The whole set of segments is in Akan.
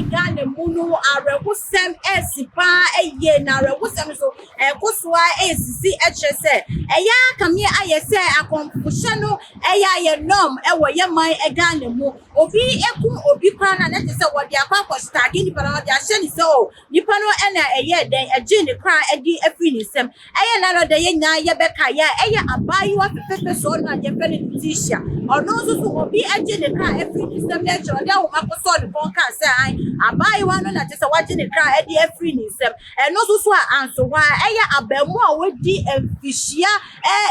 Ghana Munu Arewusem Esipa Eye na Arewusem so Kuswa Esisi HSE Eya Kamia Ayese akonfushano Eya ye nom ewo ye man Ghana mu obi ekum obi kwana na tese wode akwa stagi ni para wode ahye ni so nipa no ena eye den agi ni kra edi afri ni sem eye na no de ye nya ye beka ya eye abayi wa pepe so na ye fe ni tisha ono so so obi agi ni kra afri ni sem na chode wo makoso de bon ka se an abayi wa no na tese wage ni kra edi afri ni sem eno so so anso wa eye abamu a wodi emfishia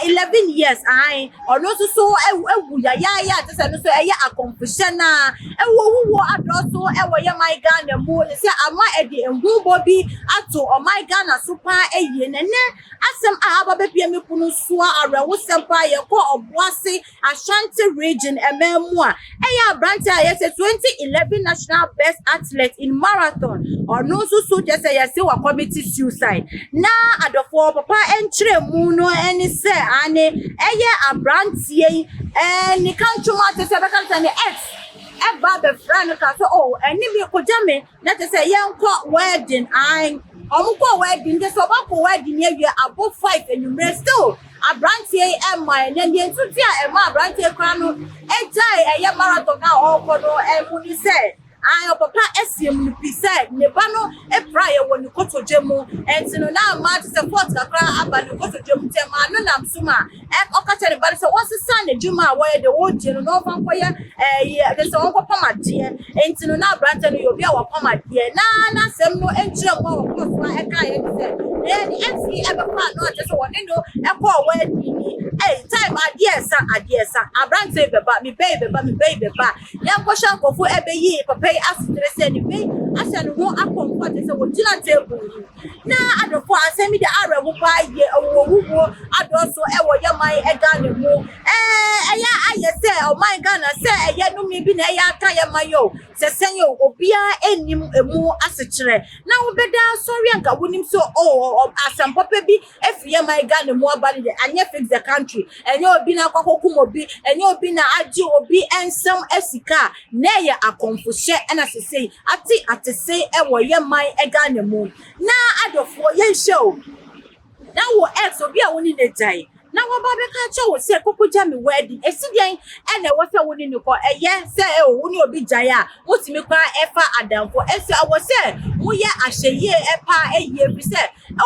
11 years an ono so so ewu ya tese no so eye akonfushia na ewo adoso ewo ye my Ghana mu ne se ama edi enhubo bi ato o my Ghana super eye ne asem ahaba bepie mekunu soa Arewusem pa ye ko Obuasi Ashanti region ememu a eye branch a ye se 2011 national best athlete in marathon or no so just say ye se wa committee suicide na adofo papa enchire mu no eni se ane eye abrantie ni kantuma te se bekanta ne x eba be friend ka so oh eni bi ko jame na te say yenko wedding an omko wedding de so ba ko wedding ye above 5 enumere still abrantie ema ne ne ntuti a ema abrantie kra no ejai eye marathon na okono emu ni say ayo papa esiem ni pise ne ba no epra ye woni kotodwemu entino na ma te support kakra aba ni kotodwemu te ma no nam suma okache ne ba se wonsesa ne dwuma wo ye de wo je no fan koye de se wonko pamade entino na brante no yobi a wo pamade na sem no enchire mo wo koso eka ye se ni MC ebe pa no te so woni no ekọ we time adiesa abrante beba mi baby ba yanko shankofo ebe yi papa asitre se ni be asa no ho akomfort se wo gina table na adofo asemi de Arewu ba ye owuwo adoso ewo ye man Ghana mu eya ayese o man Ghana se eye no mi bi na eya aka ye mayo se senyo obia enim emu asechire na wo beda sorry anka wonim so asam papa bi efiye man Ghana mu abali de anye fix the country enye obi na kwakokum obi enye obi na agi obi ensem esika na ye akonfoshe na sesei ati say ewo ye man Ghana mu na adofo ye show na wo ex obi a woni ne jai na wo ba be ka che wo se kokoja me wedding esidian ene wo se woni ni ko eye se woni obi jai a wotimi kwa efa adamfo ese awo se wo ye ahyeye epa eye bi se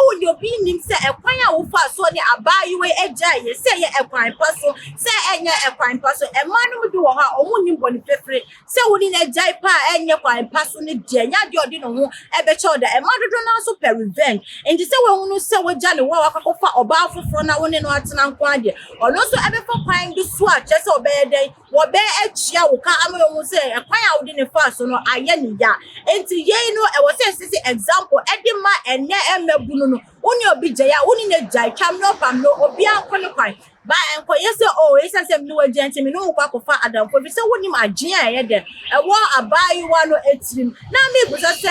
woni obi nim se ekwan a wo fa so ni abayiwe ejai ye se ye ekwan paso se enye ekwan paso emanu bi wo ha omu nim boni fefre se woni na jai pa enye kwan paso ni de nya de odi no ho ebe che oda emadodo na so per revenge enti se wo hunu se wo jale wo akakofa oba afoforo na woni no atena nkwade ono so ebe fa kwan du so a chese obeden wo be achia wo ka amayo se ekwan a wodi ne fa so no aye ni ya enti ye no e wo se sisi example edima enne emebunu no woni obi jaya woni ne jai kam no pam no obi akono kwan ba enko yese yesa sem ni wagenti mi no kwa kofa adamfo bi se woni ma agyen aye de ewo abai wa no etirim na me buso se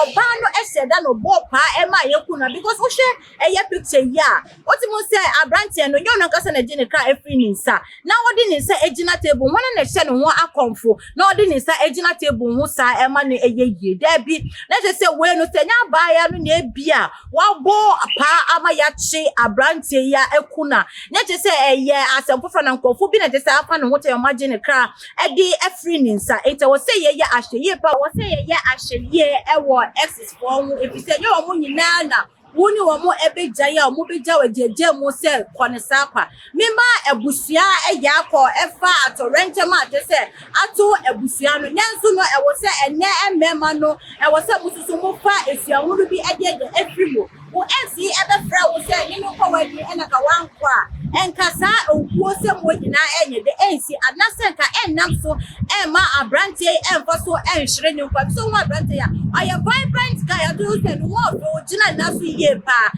oba no eseda no bo pa ma yekuna because wo hwe eye picture ya otimo se abrante no nyo no kasa na gene kra afri ni nsa na wodi ni nsa egina table wona na hye no ho akomfo na wodi ni nsa egina table ho sa ma no eye yie da bi na se we no se nya abai no na ebia wa bo pa ama ya chi abrante ya ekuna na se eye asemfo na nkofo bi na te sa afa no hote yo magine kra edi afri ni nsa ente wo se ye ahyeye pa wo se ye ahyeye ewo exis for hu efise ye omo nyina na woni wo mo ebejaya mo beja wajeje mo se konesa kwa mimba ebusua eye akọ efa atorente ma te se ato ebusua no nyenso no ewo se enne emmema no ewo se mususu mo fa efia huru bi ede efrimo wo ensi ebe fra wo se ni no kwa wadi ena ka wankwa enkasa okuo se mo nyina enye de ensi anase ka ennam so emma abrante emfa so enhire ni kwa so mo abrante ya aya vibrant guy ado se no wo gina na so ye pa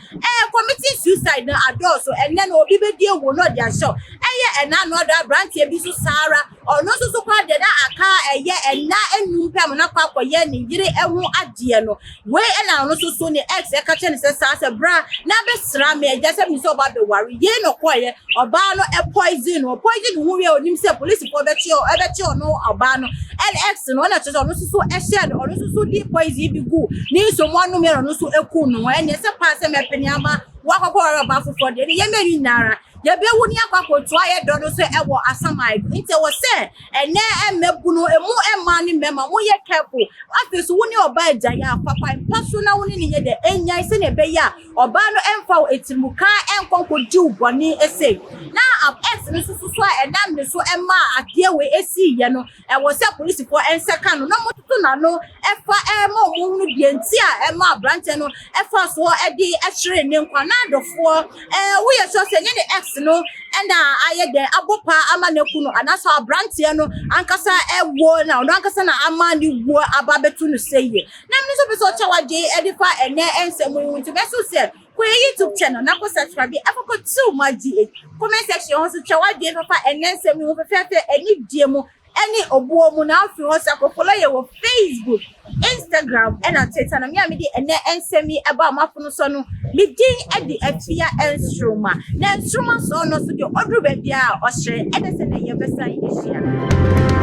committee suicide na adoso enne no obi be die wo no dia show eye and another branch ebisu Sarah or no so called the aka a year and na enum pam na kwa ye ni yire ehu ade no we na no so ni ex e ka chen se sa bra na be sra me just me so ba be worry ye no koye oba no e poison hu we onim se police for be chi no oba no ex no na cho no so e share no so di poison bi gu ni so mo no me no so eku no e se pa se me peni ama wakoko ba for de ye me nara ye be wuni akwa to aye do no so e wo asamai nti wo se ene emebu no emu ema ni mema mo ye careful afis wuni oba eja ya papa mpaso na wuni ni ye de enya se ne be ya oba no emfa etimuka enkonko di uboni ese na ab ex no so enam ne so ema ade we esi ye no e wo se police for enseka no mo tutu na no efa ema mo nu die nti a ema branch no efa so e di ehre ne nkwa na adofo wo ye so se ne ex no and aye de abopa amaneku no anaso abrantie no ankasa ewo na no ankasa na amani wo ababetu no seye na me so be so chawaje edifa ene ensemu wunti be so se ko YouTube channel na ko subscribe afoko too maji comment section ho so chawaje papa ene ensemu wo fefe eni diemu any obuo mu na afi ho sa ko follow ye wo Facebook Instagram and Twitter na me di ene ensemi eba mafuno so no me din e di afia enstroma na enstroma so no so di odru ba bia o hye ene se na ye besa yehia